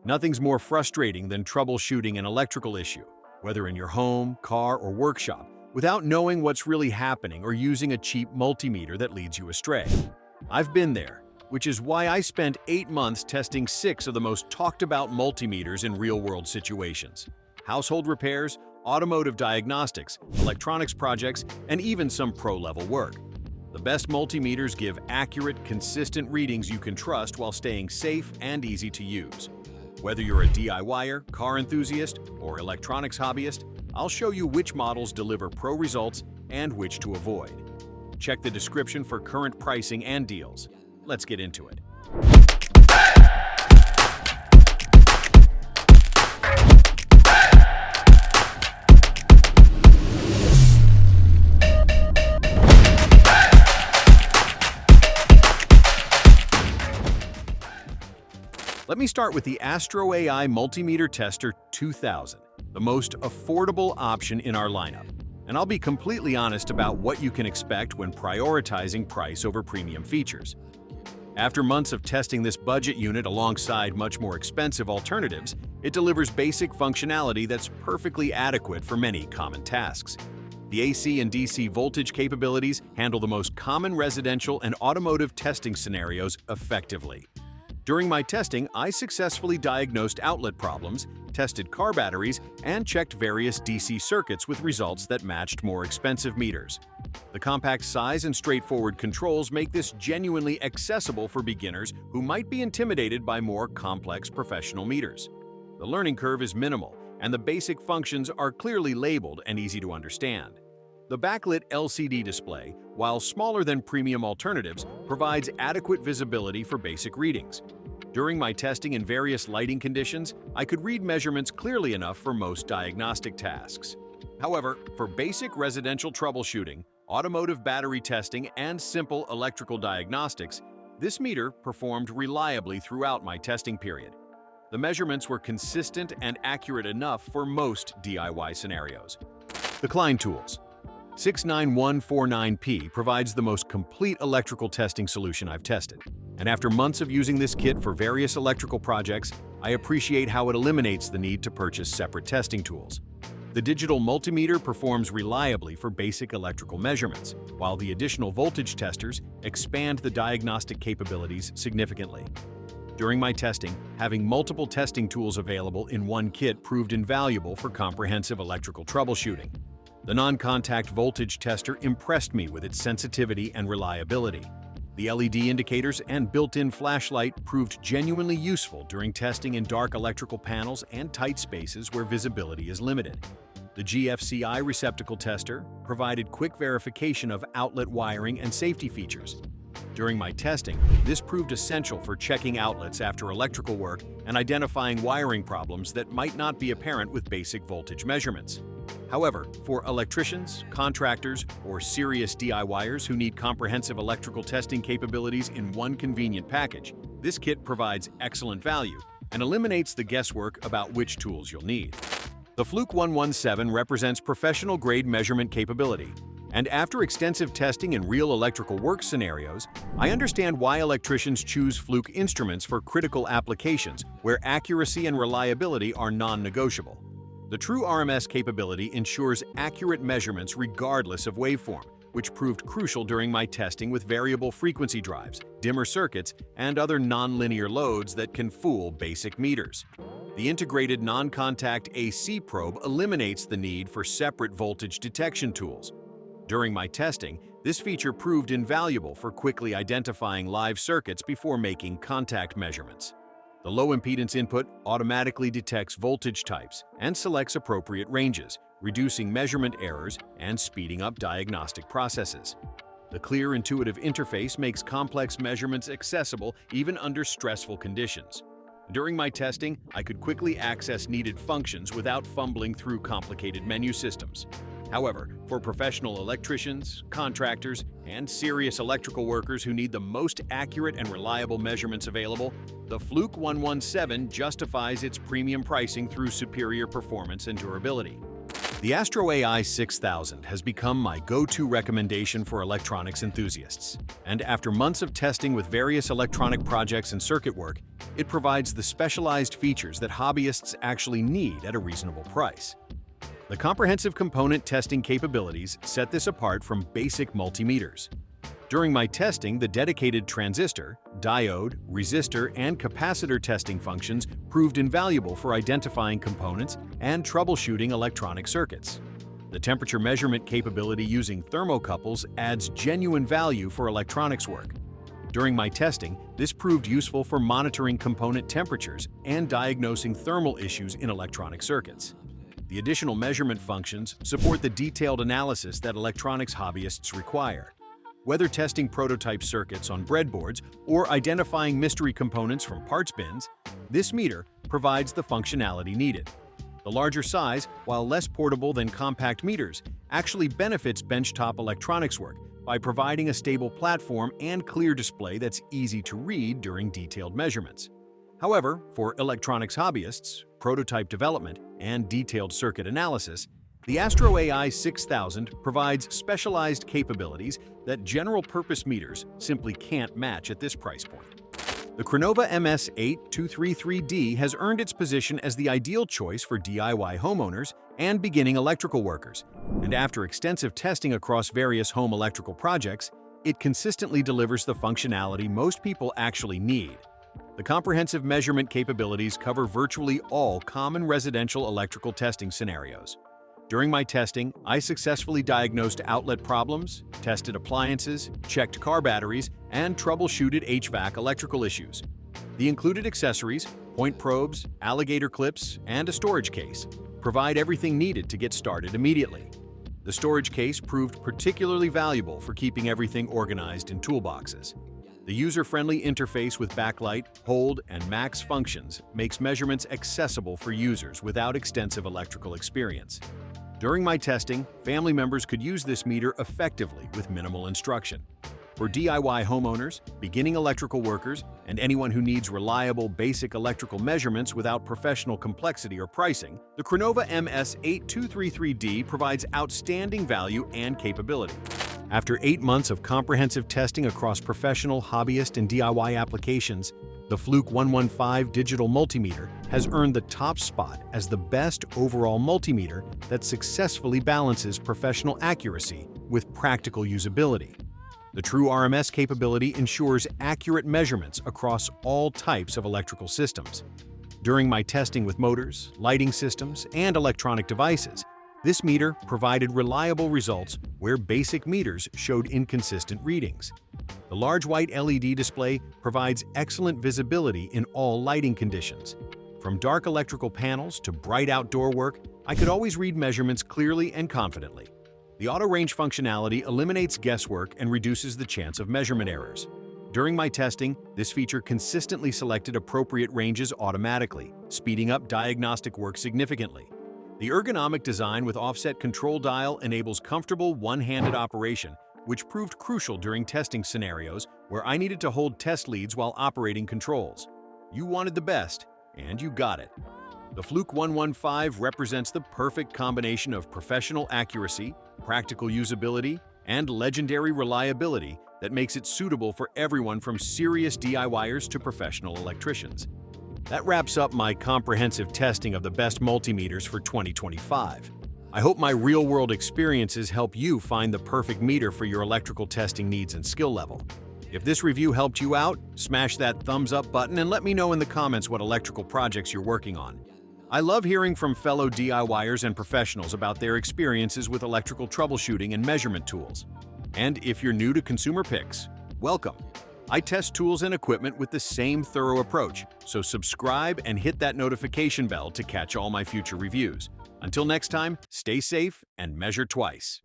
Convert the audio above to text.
Nothing's more frustrating than troubleshooting an electrical issue, whether in your home, car, or workshop, without knowing what's really happening or using a cheap multimeter that leads you astray. I've been there, which is why I spent 8 months testing 6 of the most talked-about multimeters in real-world situations: household repairs, automotive diagnostics, electronics projects, and even some pro-level work. The best multimeters give accurate, consistent readings you can trust while staying safe and easy to use. Whether you're a DIYer, car enthusiast, or electronics hobbyist, I'll show you which models deliver pro results and which to avoid. Check the description for current pricing and deals. Let's get into it. Let me start with the AstroAI Multimeter Tester 2000, the most affordable option in our lineup. And I'll be completely honest about what you can expect when prioritizing price over premium features. After months of testing this budget unit alongside much more expensive alternatives, it delivers basic functionality that's perfectly adequate for many common tasks. The AC and DC voltage capabilities handle the most common residential and automotive testing scenarios effectively. During my testing, I successfully diagnosed outlet problems, tested car batteries, and checked various DC circuits with results that matched more expensive meters. The compact size and straightforward controls make this genuinely accessible for beginners who might be intimidated by more complex professional meters. The learning curve is minimal, and the basic functions are clearly labeled and easy to understand. The backlit LCD display, while smaller than premium alternatives, provides adequate visibility for basic readings. During my testing in various lighting conditions, I could read measurements clearly enough for most diagnostic tasks. However, for basic residential troubleshooting, automotive battery testing, and simple electrical diagnostics, this meter performed reliably throughout my testing period. The measurements were consistent and accurate enough for most DIY scenarios. The Klein Tools 69149P provides the most complete electrical testing solution I've tested. And after months of using this kit for various electrical projects, I appreciate how it eliminates the need to purchase separate testing tools. The digital multimeter performs reliably for basic electrical measurements, while the additional voltage testers expand the diagnostic capabilities significantly. During my testing, having multiple testing tools available in one kit proved invaluable for comprehensive electrical troubleshooting. The non-contact voltage tester impressed me with its sensitivity and reliability. The LED indicators and built-in flashlight proved genuinely useful during testing in dark electrical panels and tight spaces where visibility is limited. The GFCI receptacle tester provided quick verification of outlet wiring and safety features. During my testing, this proved essential for checking outlets after electrical work and identifying wiring problems that might not be apparent with basic voltage measurements. However, for electricians, contractors, or serious DIYers who need comprehensive electrical testing capabilities in one convenient package, this kit provides excellent value and eliminates the guesswork about which tools you'll need. The Fluke 117 represents professional-grade measurement capability, and after extensive testing in real electrical work scenarios, I understand why electricians choose Fluke instruments for critical applications where accuracy and reliability are non-negotiable. The true RMS capability ensures accurate measurements regardless of waveform, which proved crucial during my testing with variable frequency drives, dimmer circuits, and other non-linear loads that can fool basic meters. The integrated non-contact AC probe eliminates the need for separate voltage detection tools. During my testing, this feature proved invaluable for quickly identifying live circuits before making contact measurements. The low-impedance input automatically detects voltage types and selects appropriate ranges, reducing measurement errors and speeding up diagnostic processes. The clear, intuitive interface makes complex measurements accessible even under stressful conditions. During my testing, I could quickly access needed functions without fumbling through complicated menu systems. However, for professional electricians, contractors, and serious electrical workers who need the most accurate and reliable measurements available, the Fluke 117 justifies its premium pricing through superior performance and durability. The AstroAI 6000 has become my go-to recommendation for electronics enthusiasts. And after months of testing with various electronic projects and circuit work, it provides the specialized features that hobbyists actually need at a reasonable price. The comprehensive component testing capabilities set this apart from basic multimeters. During my testing, the dedicated transistor, diode, resistor, and capacitor testing functions proved invaluable for identifying components and troubleshooting electronic circuits. The temperature measurement capability using thermocouples adds genuine value for electronics work. During my testing, this proved useful for monitoring component temperatures and diagnosing thermal issues in electronic circuits. The additional measurement functions support the detailed analysis that electronics hobbyists require. Whether testing prototype circuits on breadboards or identifying mystery components from parts bins, this meter provides the functionality needed. The larger size, while less portable than compact meters, actually benefits benchtop electronics work by providing a stable platform and clear display that's easy to read during detailed measurements. However, for electronics hobbyists, prototype development, and detailed circuit analysis, the AstroAI 6000 provides specialized capabilities that general-purpose meters simply can't match at this price point. The Krenova MS8233D has earned its position as the ideal choice for DIY homeowners and beginning electrical workers, and after extensive testing across various home electrical projects, it consistently delivers the functionality most people actually need. The comprehensive measurement capabilities cover virtually all common residential electrical testing scenarios. During my testing, I successfully diagnosed outlet problems, tested appliances, checked car batteries, and troubleshooted HVAC electrical issues. The included accessories, point probes, alligator clips, and a storage case provide everything needed to get started immediately. The storage case proved particularly valuable for keeping everything organized in toolboxes. The user-friendly interface with backlight, hold, and max functions makes measurements accessible for users without extensive electrical experience. During my testing, family members could use this meter effectively with minimal instruction. For DIY homeowners, beginning electrical workers, and anyone who needs reliable, basic electrical measurements without professional complexity or pricing, the Krenova MS8233D provides outstanding value and capability. After 8 months of comprehensive testing across professional, hobbyist, and DIY applications, the Fluke 115 digital multimeter has earned the top spot as the best overall multimeter that successfully balances professional accuracy with practical usability. The true RMS capability ensures accurate measurements across all types of electrical systems. During my testing with motors, lighting systems, and electronic devices, this meter provided reliable results where basic meters showed inconsistent readings. The large white LED display provides excellent visibility in all lighting conditions. From dark electrical panels to bright outdoor work, I could always read measurements clearly and confidently. The auto range functionality eliminates guesswork and reduces the chance of measurement errors. During my testing, this feature consistently selected appropriate ranges automatically, speeding up diagnostic work significantly. The ergonomic design with offset control dial enables comfortable one-handed operation, which proved crucial during testing scenarios where I needed to hold test leads while operating controls. You wanted the best, and you got it. The Fluke 115 represents the perfect combination of professional accuracy, practical usability, and legendary reliability that makes it suitable for everyone from serious DIYers to professional electricians. That wraps up my comprehensive testing of the best multimeters for 2025. I hope my real-world experiences help you find the perfect meter for your electrical testing needs and skill level. If this review helped you out, smash that thumbs up button and let me know in the comments what electrical projects you're working on. I love hearing from fellow DIYers and professionals about their experiences with electrical troubleshooting and measurement tools. And if you're new to Consumer Picks, welcome. I test tools and equipment with the same thorough approach, so subscribe and hit that notification bell to catch all my future reviews. Until next time, stay safe and measure twice.